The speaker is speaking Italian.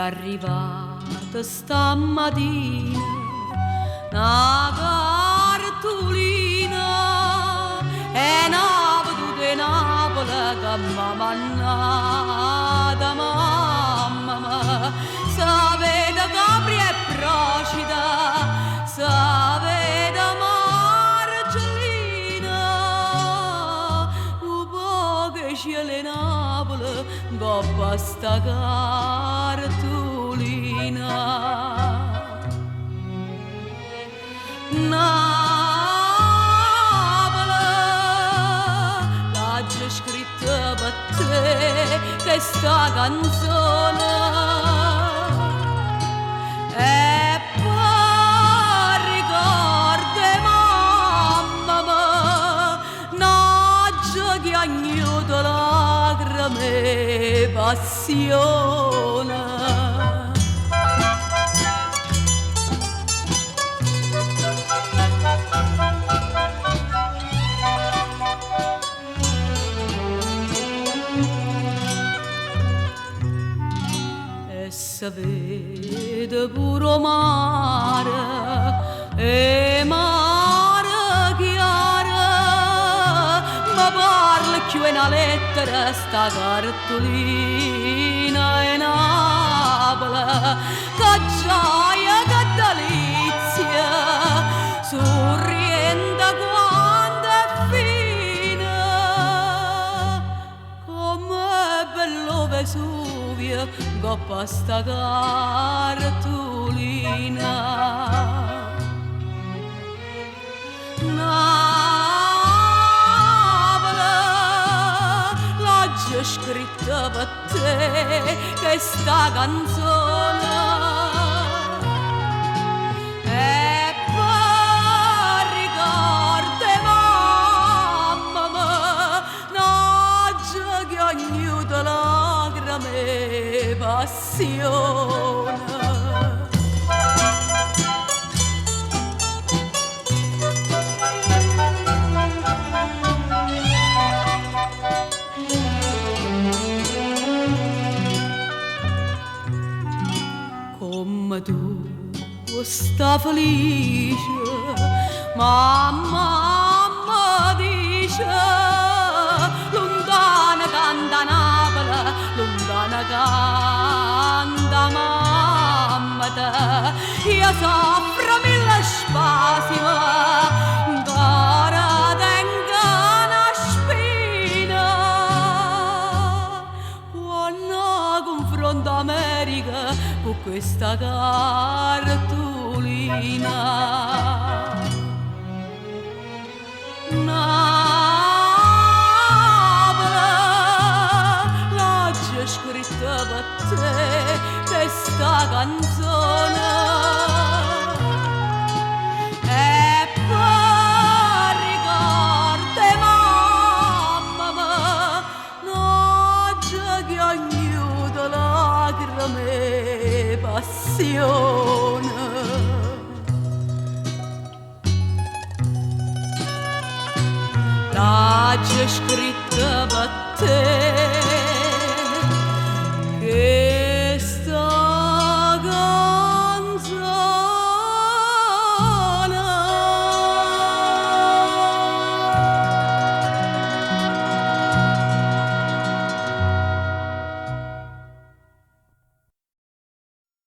arrivata stamattina una cartolina e una veduta in Napoli che m'ha mannata mamma. Sapete Capri e Procida, sapete Marcellina, un po' che c'è le Napoli coppa sta cartolina. Napoli, l'ha già scritta per te questa canzone e poi ricordi mamma n'aggia che agnuto lacrime e passione. Se vede pure mare e mare chiara, ma parla più una lettera sta cartolina e Napoli, che gioia, che delizia, sorrienda quando è fine, come bello Vesuvio coppa sta cartolina. Napoli, l'ha già scritta per te questa canzone e poi ricordi mamma n'aggia che ognuno lacrime e passione. Come tu sta felice, mamma dice, lontana canta Napoli, lontana canta mamma te, io soffro mille spasimi, ancora tengo una spina, quando confronto America con questa cartolina. Napoli, l'ha già scritta per te questa canzone e poi ricordi mamma n'aggia che ognuno lacrime e passione. L'ha già scritta per te